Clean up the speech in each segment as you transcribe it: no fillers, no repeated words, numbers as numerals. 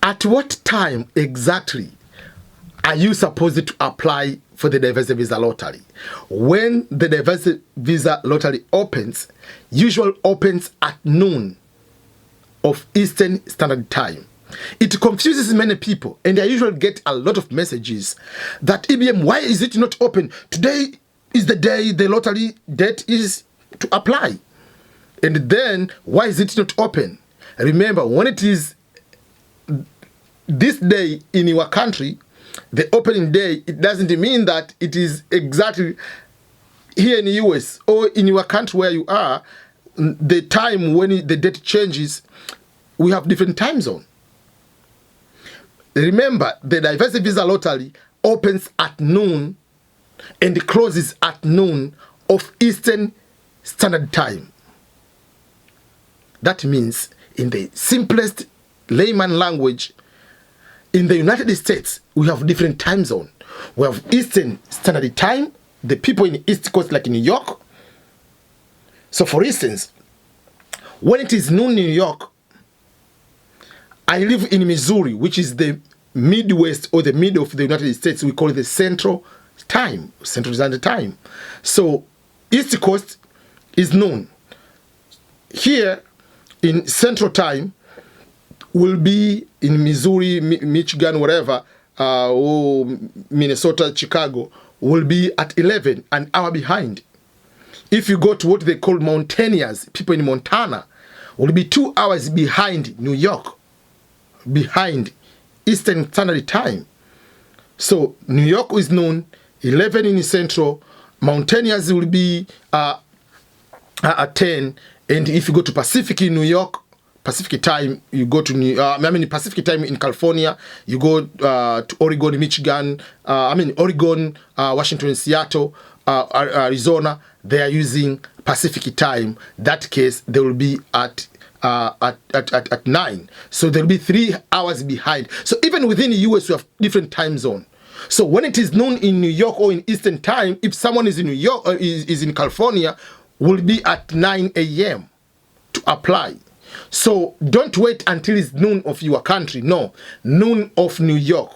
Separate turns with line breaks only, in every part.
At what time exactly are you supposed to apply for the diversity visa lottery? When the diversity visa lottery opens, usually opens at noon of Eastern Standard Time. It confuses many people, and I usually get a lot of messages that EBM, why is it not open? Today is the day the lottery date is to apply. And then, why is it not open? Remember, when it is this day in your country, the opening day, it doesn't mean that it is exactly here in the US or in your country where you are. The time when the date changes, we have different time zone. Remember, the diversity visa lottery opens at noon and closes at noon of Eastern Standard Time. That means, in the simplest layman language, in the United States, we have different time zone. We have Eastern Standard Time, the people in the East Coast, like in New York. So, for instance, when it is noon in New York, I live in Missouri, which is the Midwest or the middle of the United States. We call it the Central Time, Central Standard Time. So, East Coast is noon. Here, in Central Time, will be in Missouri, Michigan, whatever, or Minnesota, Chicago, will be at 11, an hour behind. If you go to what they call mountaineers, people in Montana, will be 2 hours behind New York, behind Eastern Standard Time. So New York is noon, 11 in Central, mountaineers will be at 10, and if you go to Pacific in New York, Pacific time, you go to Pacific time in California, you go to Oregon, Michigan, Oregon, Washington, Seattle, Arizona, they are using Pacific time. That case, they will be at 9. So they'll be 3 hours behind. So even within the US, we have different time zone. So when it is noon in New York or in Eastern time, if someone is in New York or is in California, will be at 9 a.m. to apply. So don't wait until it's noon of your country. No, noon of New York.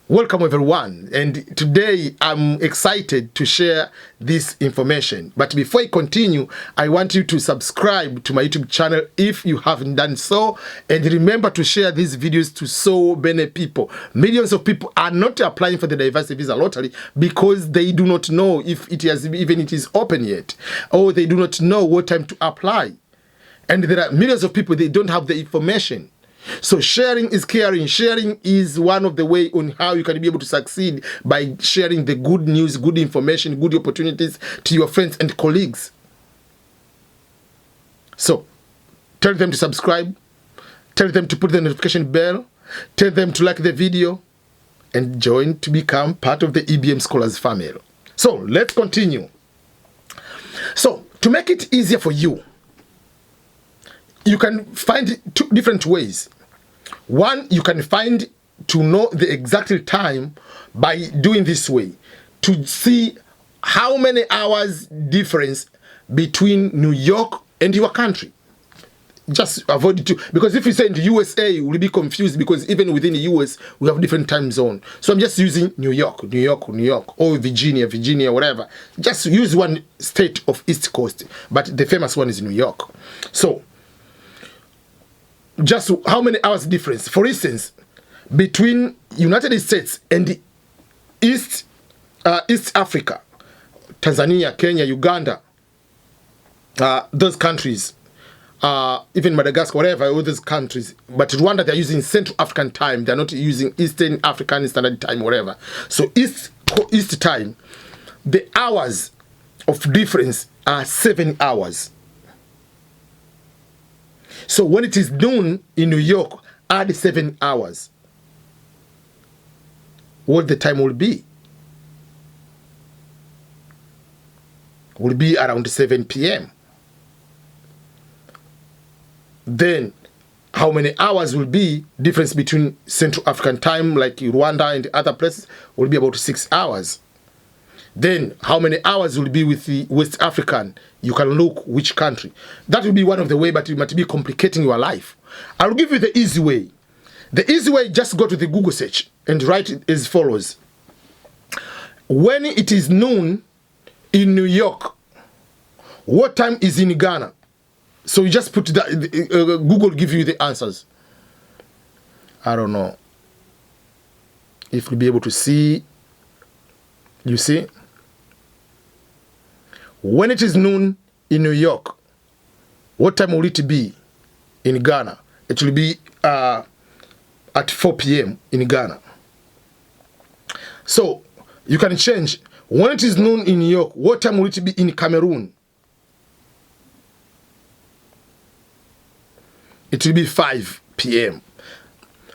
Welcome everyone, and today I'm excited to share this information. But before I continue, I want you to subscribe to my YouTube channel if you haven't done so, and remember to share these videos to so many people. Millions of people are not applying for the diversity visa lottery because they do not know if it is open yet, or they do not know what time to apply. And there are millions of people, they don't have the information. So sharing is caring. Sharing is one of the way on how you can be able to succeed, by sharing the good news, good information, good opportunities to your friends and colleagues. So tell them to subscribe, tell them to put the notification bell, tell them to like the video, and join to become part of the EBM Scholars family. So let's continue. So to make it easier for you, you can find 2 different ways. One, you can find to know the exact time by doing this way, to see how many hours difference between New York and your country. Just avoid it, because if you say in the USA, you will be confused, because even within the US, we have different time zone. So I'm just using New York, or Virginia, whatever. Just use one state of East Coast, but the famous one is New York. So just how many hours difference, for instance, between United States and East Africa, Tanzania, Kenya, Uganda, those countries, even Madagascar, whatever, all those countries. But Rwanda, they're using Central African time. They're not using Eastern African Standard Time, whatever. So East time, the hours of difference are 7 hours. So when it is noon in New York, add 7 hours. What the time will be? Will be around 7 p.m. Then how many hours will be difference between Central African time, like Rwanda and other places, will be about 6 hours. Then how many hours will be with the West African? You can look which country. That will be one of the way, but it might be complicating your life. I'll give you the easy way. The easy way, just go to the Google search and write it as follows. When it is noon in New York, what time is in Ghana? So you just put that, Google give you the answers. I don't know if you'll be able to see. You see? When it is noon in New York, what time will it be in Ghana? It will be at 4 p.m. in Ghana. So you can change. When it is noon in New York, what time will it be in Cameroon? It will be 5 p.m.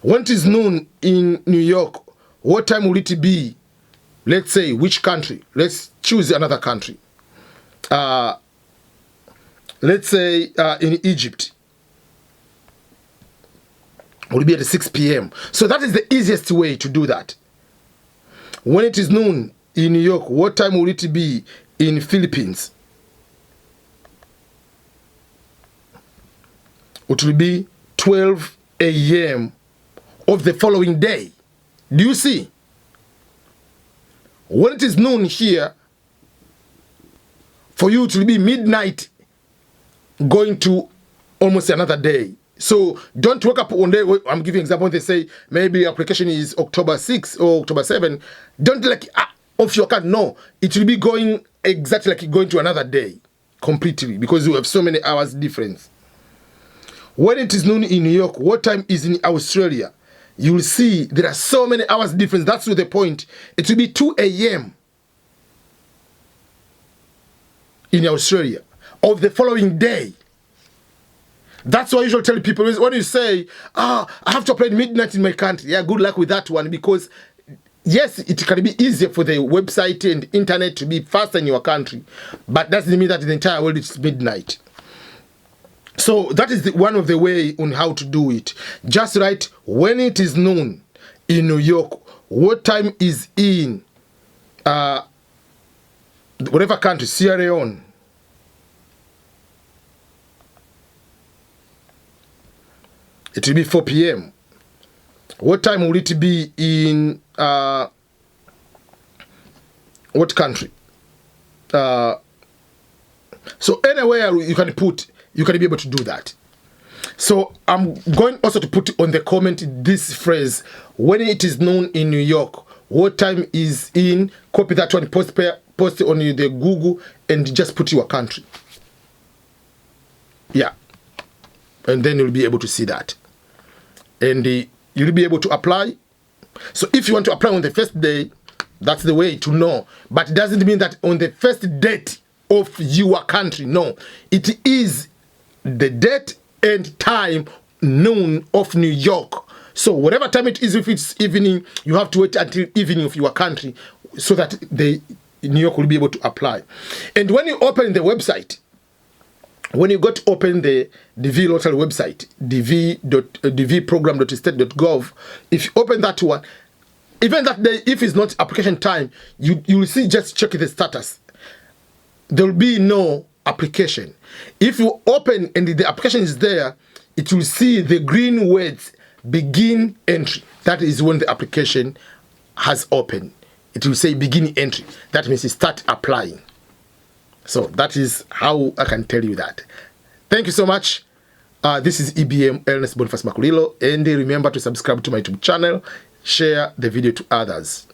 When it is noon in New York, what time will it be? Let's say which country? Let's choose another country. Let's say in Egypt. Will be at 6 p.m. So that is the easiest way to do that. When it is noon in New York, what time will it be in Philippines? It will be 12 a.m. of the following day. Do you see? When it is noon here, for you it will be midnight going to almost another day. So don't wake up one day. I'm giving example. They say maybe application is October 6 or October 7. Don't like off your card. No, it will be going exactly like going to another day completely because you have so many hours difference. When it is noon in New York, what time is in Australia? You will see there are so many hours difference. That's the point. It will be 2 a.m. in Australia of the following day. That's why I usually tell people is when you say, I have to apply midnight in my country. Yeah, good luck with that one because yes, it can be easier for the website and internet to be faster in your country, but that doesn't mean that in the entire world it's midnight. So that is one of the way on how to do it. Just write when it is noon in New York, what time is in whatever country, Sierra Leone. It will be 4 p.m. What time will it be in what country? So anywhere you can put, you can be able to do that. So I'm going also to put on the comment this phrase, when it is noon in New York, what time is in, copy that one, post it on the Google and just put your country. Yeah. And then you'll be able to see that. And you'll be able to apply. So if you want to apply on the first day, that's the way to know. But it doesn't mean that on the first date of your country. No. It is the date and time noon of New York. So whatever time it is, if it's evening, you have to wait until evening of your country so that the New York will be able to apply. And when you open the website, when you go to open the DVLOTTERY website, dvprogram.state.gov, if you open that one, even that day, if it's not application time, you will see, just check the status. There will be no application. If you open and the application is there, it will see the green words, begin entry. That is when the application has opened. It will say begin entry. That means you start applying. So that is how I can tell you that. Thank you so much. This is EBM Ernest Boniface Makulilo, and remember to subscribe to my YouTube channel, share the video to others.